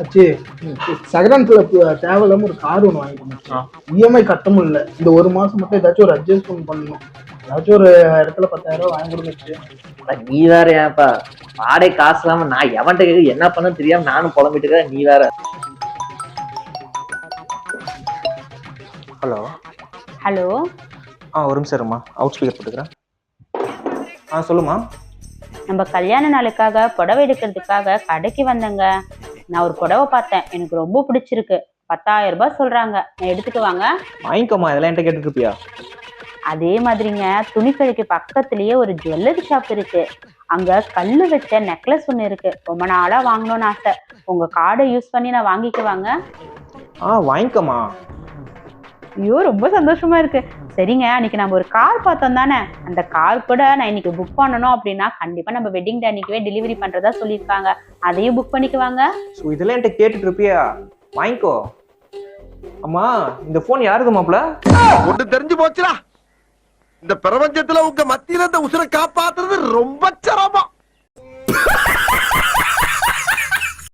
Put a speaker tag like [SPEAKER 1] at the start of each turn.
[SPEAKER 1] ஆச்சு. செகண்ட் ஹேண்ட்ல தேவையில்லாம ஒரு கார் ஒன்று வாங்கிக்கணும். இஎம்ஐ கட்ட முடியல. இந்த ஒரு மாசம் மட்டும் ஏதாச்சும் ஒரு அட்ஜஸ்ட்மெண்ட் பண்ணணும். ஏதாச்சும் ஒரு இடத்துல 10,000 வாங்கி கொடுங்க.
[SPEAKER 2] நீ வேற ஏன்ப்பா வாடகை காசு இல்லாம நான் எவன்கிட்ட கேட்க என்ன பண்ண தெரியாம நானும் புலம்பிட்டு இருக்கேன். நீ வேற.
[SPEAKER 3] Hello
[SPEAKER 4] hello.
[SPEAKER 3] ஒரு நிமிஷம் இருமா, அவுட் ஸ்பீக்கர் போட்டுக்கிறேன். சொல்லுமா.
[SPEAKER 4] நம்ம கல்யாண நாளுக்காக புடவை எடுக்கிறதுக்காக கடைக்கு வந்தேங்க. நான் ஒரு புடவை பார்த்தேன், எனக்கு ரொம்ப பிடிச்சிருக்கு. 10,000 ரூபாய் சொல்றாங்க. நான் எடுத்துட்டு வாங்க.
[SPEAKER 3] வாங்கிக்கோமா, இதெல்லாம் என்கிட்ட கேட்டுட்டு இருப்பியா?
[SPEAKER 4] அதே மாதிரிங்க துணிக்கடைக்கு பக்கத்துலயே ஒரு ஜுவல்லரி ஷாப் இருக்கு. அங்க கல்லு வச்ச நெக்லஸ் ஒண்ணு இருக்கு. ரொம்ப நாளா வாங்கணும்னு ஆசை. உங்க கார்டை யூஸ் பண்ணி நான் வாங்கிக்குவாங்க?
[SPEAKER 3] வாங்கிக்கோமா.
[SPEAKER 4] ஐயோ ரொம்ப சந்தோஷமா இருக்கு. சரிங்க, அன்னைக்கு நம்ம ஒரு கார் பார்த்தோம் தானே, அந்த கார் கூட நான் இன்னைக்கு புக் பண்ணணும் அப்படின்னா கண்டிப்பா நம்ம வெட்டிங் டே அன்னைக்கவே டெலிவரி பண்றதா சொல்லியிருக்காங்க. அதையும் புக் பண்ணிக்குவாங்க.
[SPEAKER 3] இதெல்லாம் என்கிட்ட கேட்டுட்டு இருப்பியா? வாங்கிக்கோ. அம்மா, இந்த போன் யாருது மாப்ள?
[SPEAKER 5] ஒன்று தெரிஞ்சு போச்சுடா. இந்த பிரபஞ்சத்துல உங்க மத்தியில இந்த உசுரை காப்பாத்துறது ரொம்ப